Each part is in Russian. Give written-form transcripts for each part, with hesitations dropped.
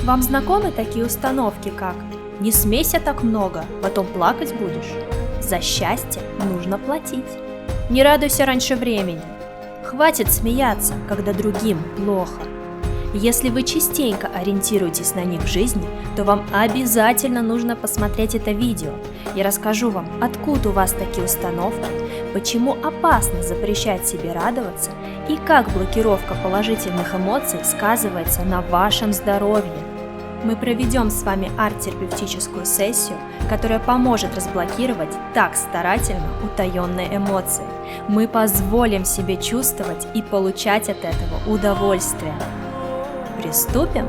Вам знакомы такие установки, как «не смейся так много, потом плакать будешь», «за счастье нужно платить», «не радуйся раньше времени», «хватит смеяться, когда другим плохо». Если вы частенько ориентируетесь на них в жизни, то вам обязательно нужно посмотреть это видео. Я расскажу вам, откуда у вас такие установки, почему опасно запрещать себе радоваться и как блокировка положительных эмоций сказывается на вашем здоровье. Мы проведем с вами арт-терапевтическую сессию, которая поможет разблокировать так старательно утаенные эмоции. Мы позволим себе чувствовать и получать от этого удовольствие. Приступим?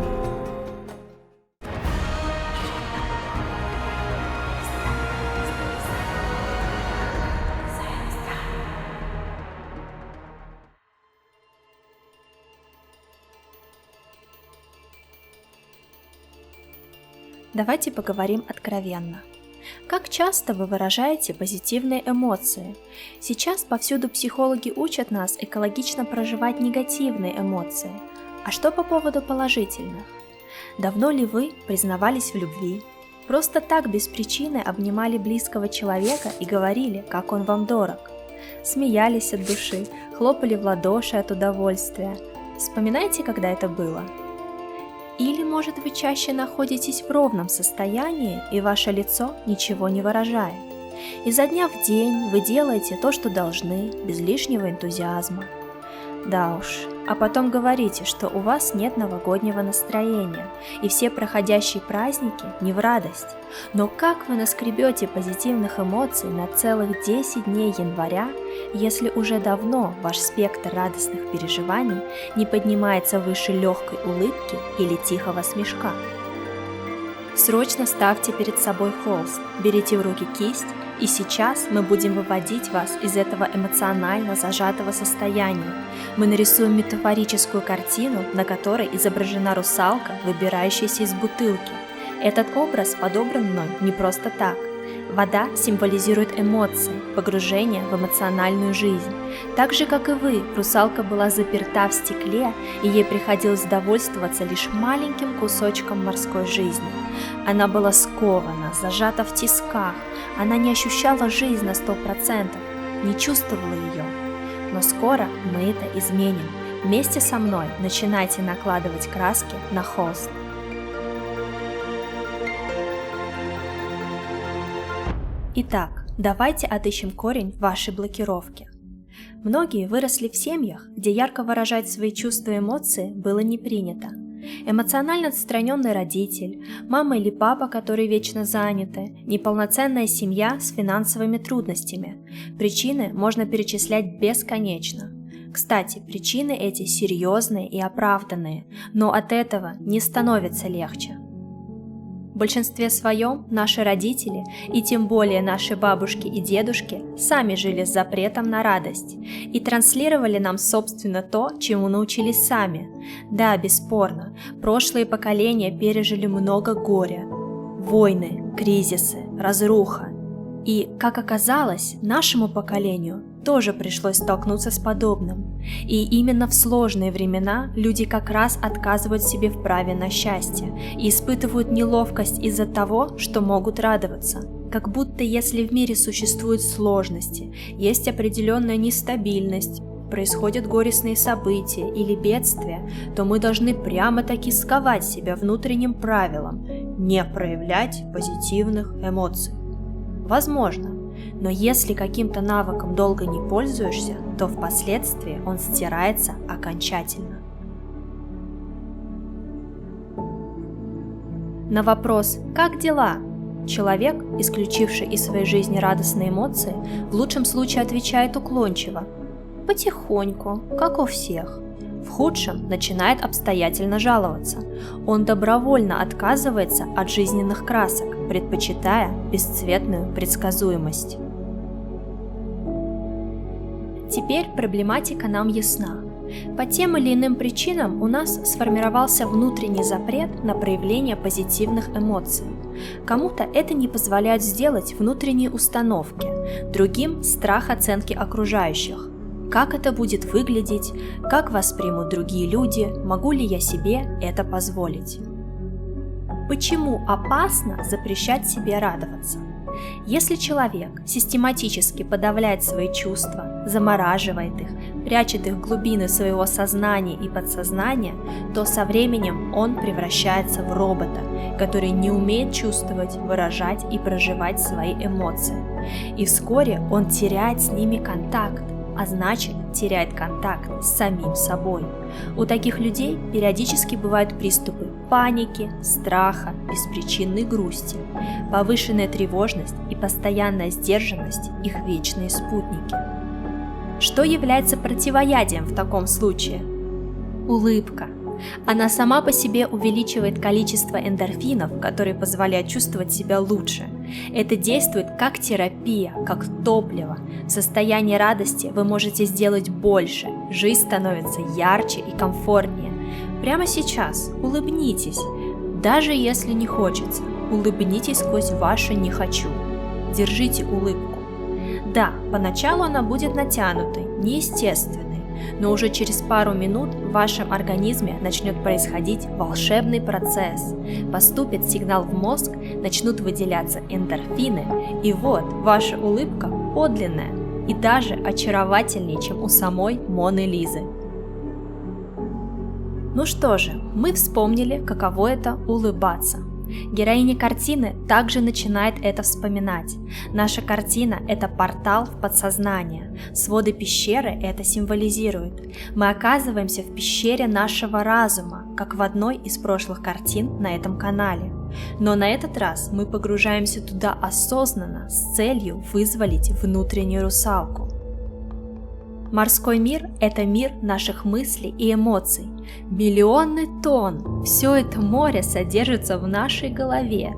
Давайте поговорим откровенно. Как часто вы выражаете позитивные эмоции? Сейчас повсюду психологи учат нас экологично проживать негативные эмоции. А что по поводу положительных? Давно ли вы признавались в любви? Просто так без причины обнимали близкого человека и говорили, как он вам дорог? Смеялись от души, хлопали в ладоши от удовольствия. Вспоминайте, когда это было? Или, может, вы чаще находитесь в ровном состоянии, и ваше лицо ничего не выражает? Изо дня в день вы делаете то, что должны, без лишнего энтузиазма. Да уж, а потом говорите, что у вас нет новогоднего настроения, и все проходящие праздники не в радость. Но как вы наскребете позитивных эмоций на целых 10 дней января, если уже давно ваш спектр радостных переживаний не поднимается выше легкой улыбки или тихого смешка? Срочно ставьте перед собой холст, берите в руки кисть, и сейчас мы будем выводить вас из этого эмоционально зажатого состояния. Мы нарисуем метафорическую картину, на которой изображена русалка, выбирающаяся из бутылки. Этот образ подобран мной не просто так. Вода символизирует эмоции, погружение в эмоциональную жизнь. Так же, как и вы, русалка была заперта в стекле, и ей приходилось довольствоваться лишь маленьким кусочком морской жизни. Она была скована, зажата в тисках, она не ощущала жизнь на 100%, не чувствовала ее. Но скоро мы это изменим. Вместе со мной начинайте накладывать краски на холст. Итак, давайте отыщем корень вашей блокировки. Многие выросли в семьях, где ярко выражать свои чувства и эмоции было не принято. Эмоционально отстраненный родитель, мама или папа, которые вечно заняты, неполноценная семья с финансовыми трудностями. Причины можно перечислять бесконечно. Кстати, причины эти серьезные и оправданные, но от этого не становится легче. В большинстве своем наши родители, и тем более наши бабушки и дедушки, сами жили с запретом на радость и транслировали нам, собственно, то, чему научились сами. Да, бесспорно, прошлые поколения пережили много горя, войны, кризисы, разруха. И, как оказалось, нашему поколению тоже пришлось столкнуться с подобным. И именно в сложные времена люди как раз отказывают себе в праве на счастье и испытывают неловкость из-за того, что могут радоваться. Как будто если в мире существуют сложности, есть определенная нестабильность, происходят горестные события или бедствия, то мы должны прямо-таки сковать себя внутренним правилом не проявлять позитивных эмоций. Возможно, но если каким-то навыком долго не пользуешься, то впоследствии он стирается окончательно. На вопрос «Как дела?» человек, исключивший из своей жизни радостные эмоции, в лучшем случае отвечает уклончиво «потихоньку, как у всех». В худшем начинает обстоятельно жаловаться. Он добровольно отказывается от жизненных красок, предпочитая бесцветную предсказуемость. Теперь проблематика нам ясна. По тем или иным причинам у нас сформировался внутренний запрет на проявление позитивных эмоций. Кому-то это не позволяет сделать внутренние установки, другим – страх оценки окружающих. Как это будет выглядеть, как воспримут другие люди, могу ли я себе это позволить? Почему опасно запрещать себе радоваться? Если человек систематически подавляет свои чувства, замораживает их, прячет их в глубины своего сознания и подсознания, то со временем он превращается в робота, который не умеет чувствовать, выражать и проживать свои эмоции. И вскоре он теряет с ними контакт, а значит теряет контакт с самим собой. У таких людей периодически бывают приступы паники, страха, беспричинной грусти, повышенная тревожность и постоянная сдержанность – их вечные спутники. Что является противоядием в таком случае? Улыбка. Она сама по себе увеличивает количество эндорфинов, которые позволяют чувствовать себя лучше. Это действует как терапия, как топливо. В состоянии радости вы можете сделать больше, жизнь становится ярче и комфортнее. Прямо сейчас улыбнитесь, даже если не хочется, улыбнитесь сквозь ваше «не хочу». Держите улыбку. Да, поначалу она будет натянутой, неестественной, но уже через пару минут в вашем организме начнет происходить волшебный процесс. Поступит сигнал в мозг, начнут выделяться эндорфины, и вот ваша улыбка подлинная и даже очаровательнее, чем у самой Моны Лизы. Ну что же, мы вспомнили, каково это улыбаться. Героиня картины также начинает это вспоминать. Наша картина – это портал в подсознание. Своды пещеры это символизируют. Мы оказываемся в пещере нашего разума, как в одной из прошлых картин на этом канале. Но на этот раз мы погружаемся туда осознанно, с целью вызволить внутреннюю русалку. Морской мир – это мир наших мыслей и эмоций. Миллионы тонн – все это море содержится в нашей голове.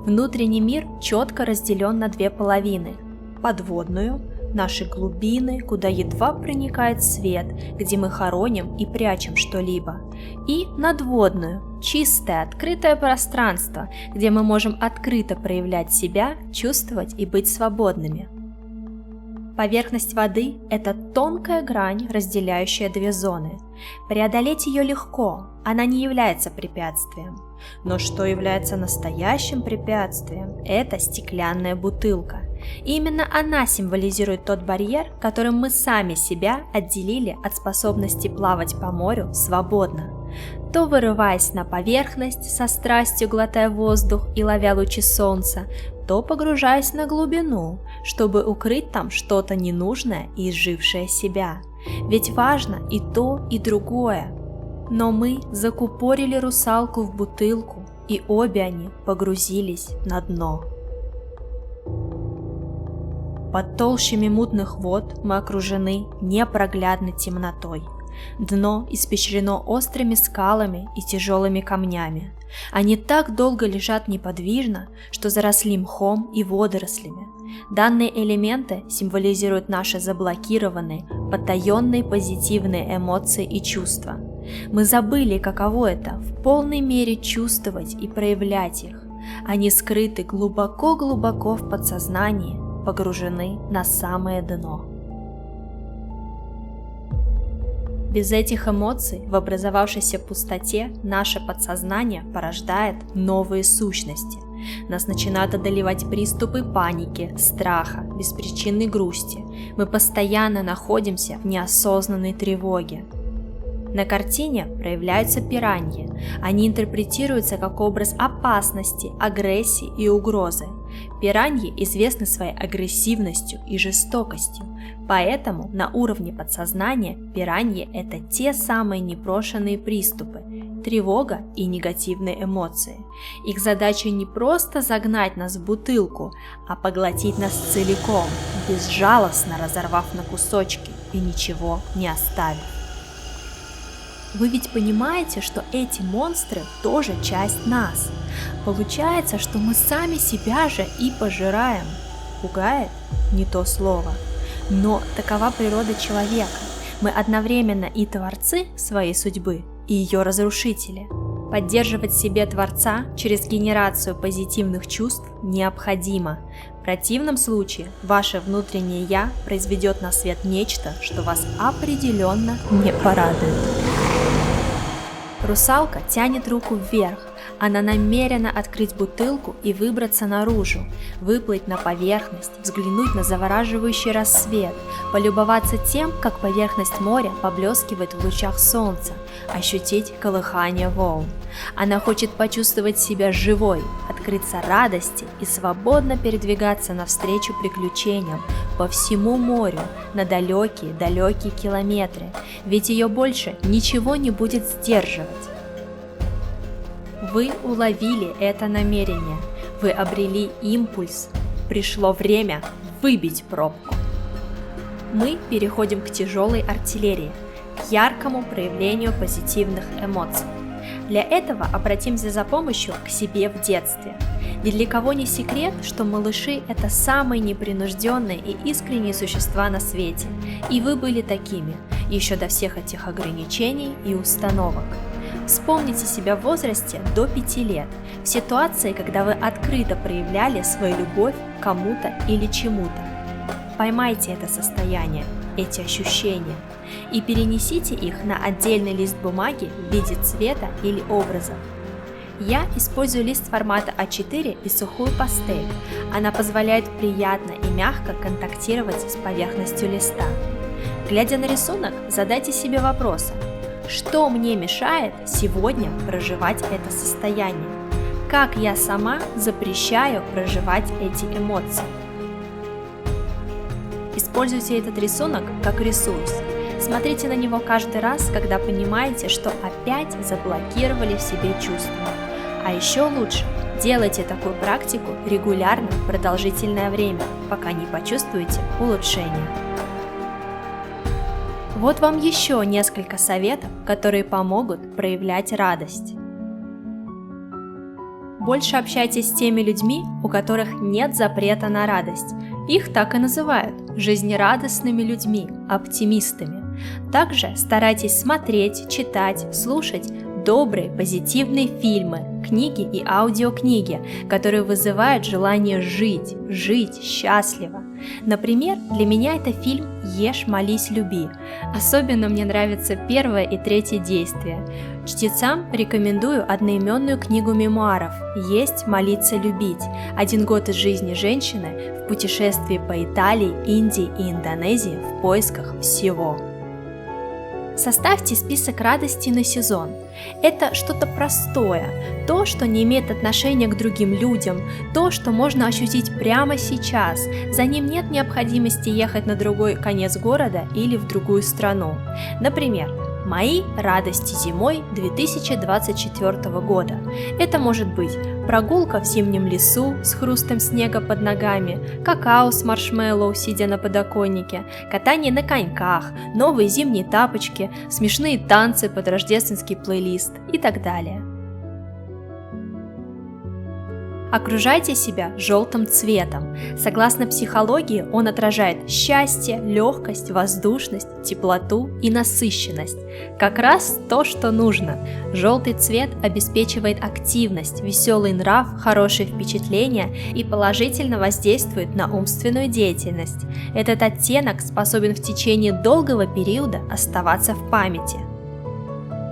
Внутренний мир четко разделен на две половины. Подводную – наши глубины, куда едва проникает свет, где мы хороним и прячем что-либо. И надводную – чистое, открытое пространство, где мы можем открыто проявлять себя, чувствовать и быть свободными. Поверхность воды – это тонкая грань, разделяющая две зоны. Преодолеть ее легко, она не является препятствием. Но что является настоящим препятствием – это стеклянная бутылка. И именно она символизирует тот барьер, которым мы сами себя отделили от способности плавать по морю свободно. То вырываясь на поверхность, со страстью глотая воздух и ловя лучи солнца, то погружаясь на глубину, чтобы укрыть там что-то ненужное и изжившее себя. Ведь важно и то, и другое. Но мы закупорили русалку в бутылку, и обе они погрузились на дно. Под толщами мутных вод мы окружены непроглядной темнотой. Дно испещрено острыми скалами и тяжелыми камнями. Они так долго лежат неподвижно, что заросли мхом и водорослями. Данные элементы символизируют наши заблокированные, потаенные позитивные эмоции и чувства. Мы забыли, каково это в полной мере чувствовать и проявлять их. Они скрыты глубоко-глубоко в подсознании, погружены на самое дно. Без этих эмоций в образовавшейся пустоте наше подсознание порождает новые сущности. Нас начинают одолевать приступы паники, страха, беспричинной грусти. Мы постоянно находимся в неосознанной тревоге. На картине проявляются пираньи. Они интерпретируются как образ опасности, агрессии и угрозы. Пираньи известны своей агрессивностью и жестокостью, поэтому на уровне подсознания пираньи – это те самые непрошенные приступы, тревога и негативные эмоции. Их задача не просто загнать нас в бутылку, а поглотить нас целиком, безжалостно разорвав на кусочки и ничего не оставив. Вы ведь понимаете, что эти монстры тоже часть нас. Получается, что мы сами себя же и пожираем. Пугает? Не то слово. Но такова природа человека. Мы одновременно и творцы своей судьбы, и ее разрушители. Поддерживать в себе Творца через генерацию позитивных чувств необходимо. В противном случае ваше внутреннее «я» произведет на свет нечто, что вас определенно не порадует. Русалка тянет руку вверх, Она намерена открыть бутылку и выбраться наружу, выплыть на поверхность, взглянуть на завораживающий рассвет, полюбоваться тем, как поверхность моря поблескивает в лучах солнца, ощутить колыхание волн. Она хочет почувствовать себя живой, открыться радости и свободно передвигаться навстречу приключениям по всему морю на далекие-далекие километры, ведь ее больше ничего не будет сдерживать. Вы уловили это намерение, вы обрели импульс, пришло время выбить пробку. Мы переходим к тяжелой артиллерии, к яркому проявлению позитивных эмоций. Для этого обратимся за помощью к себе в детстве. Ни для кого не секрет, что малыши – это самые непринужденные и искренние существа на свете, и вы были такими, еще до всех этих ограничений и установок. Вспомните себя в возрасте до 5 лет, в ситуации, когда вы открыто проявляли свою любовь к кому-то или чему-то. Поймайте это состояние, эти ощущения, и перенесите их на отдельный лист бумаги в виде цвета или образа. Я использую лист формата А4 и сухую пастель. Она позволяет приятно и мягко контактировать с поверхностью листа. Глядя на рисунок, задайте себе вопросы: что мне мешает сегодня проживать это состояние? Как я сама запрещаю проживать эти эмоции? Используйте этот рисунок как ресурс. Смотрите на него каждый раз, когда понимаете, что опять заблокировали в себе чувства. А еще лучше, делайте такую практику регулярно, продолжительное время, пока не почувствуете улучшение. Вот вам еще несколько советов, которые помогут проявлять радость. Больше общайтесь с теми людьми, у которых нет запрета на радость. Их так и называют – жизнерадостными людьми, оптимистами. Также старайтесь смотреть, читать, слушать добрые, позитивные фильмы, книги и аудиокниги, которые вызывают желание жить счастливо. Например, для меня это фильм «Ешь, молись, люби». Особенно мне нравится первое и третье действие. Чтецам рекомендую одноименную книгу мемуаров «Есть, молиться, любить. 1 год из жизни женщины в путешествии по Италии, Индии и Индонезии в поисках всего». Составьте список радостей на сезон. Это что-то простое, то, что не имеет отношения к другим людям, то, что можно ощутить прямо сейчас. За ним нет необходимости ехать на другой конец города или в другую страну. Например, мои радости зимой 2024 года. Это может быть прогулка в зимнем лесу с хрустом снега под ногами, какао с маршмеллоу, сидя на подоконнике, катание на коньках, новые зимние тапочки, смешные танцы под рождественский плейлист и так далее. Окружайте себя желтым цветом. Согласно психологии, он отражает счастье, легкость, воздушность, теплоту и насыщенность. Как раз то, что нужно. Желтый цвет обеспечивает активность, веселый нрав, хорошие впечатления и положительно воздействует на умственную деятельность. Этот оттенок способен в течение долгого периода оставаться в памяти.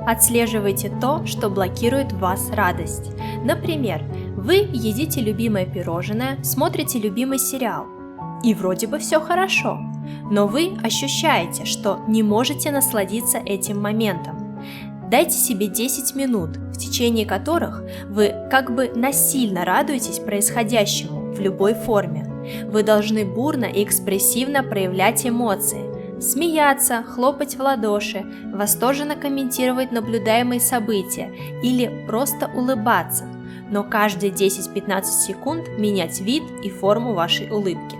Отслеживайте то, что блокирует в вас радость. Например, вы едите любимое пирожное, смотрите любимый сериал. И вроде бы все хорошо, но вы ощущаете, что не можете насладиться этим моментом. Дайте себе 10 минут, в течение которых вы как бы насильно радуетесь происходящему в любой форме. Вы должны бурно и экспрессивно проявлять эмоции. Смеяться, хлопать в ладоши, восторженно комментировать наблюдаемые события или просто улыбаться, но каждые 10-15 секунд менять вид и форму вашей улыбки.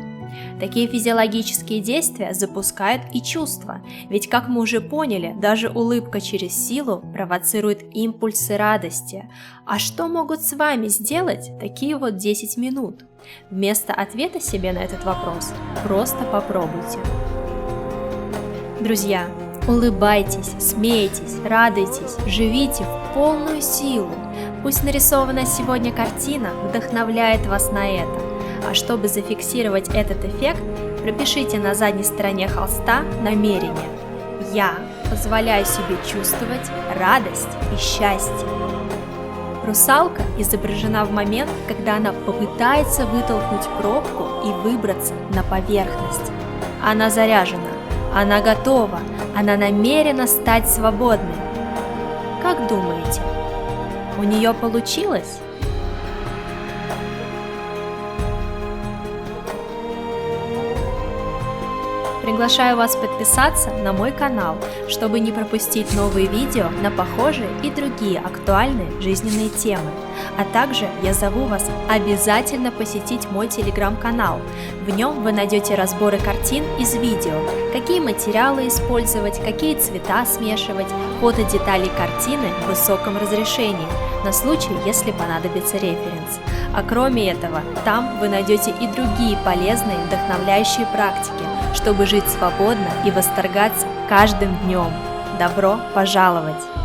Такие физиологические действия запускают и чувства, ведь, как мы уже поняли, даже улыбка через силу провоцирует импульсы радости. А что могут с вами сделать такие вот 10 минут? Вместо ответа себе на этот вопрос просто попробуйте. Друзья, улыбайтесь, смейтесь, радуйтесь, живите в полную силу. Пусть нарисованная сегодня картина вдохновляет вас на это. А чтобы зафиксировать этот эффект, пропишите на задней стороне холста намерение. Я позволяю себе чувствовать радость и счастье. Русалка изображена в момент, когда она попытается вытолкнуть пробку и выбраться на поверхность. Она заряжена, она готова, она намерена стать свободной. Как думаете, у нее получилось? Приглашаю вас подписаться на мой канал, чтобы не пропустить новые видео на похожие и другие актуальные жизненные темы. А также я зову вас обязательно посетить мой телеграм-канал. В нем вы найдете разборы картин из видео, какие материалы использовать, какие цвета смешивать, фото деталей картины в высоком разрешении, на случай, если понадобится референс. А кроме этого, там вы найдете и другие полезные, вдохновляющие практики, чтобы жить свободно и восторгаться каждым днем. Добро пожаловать!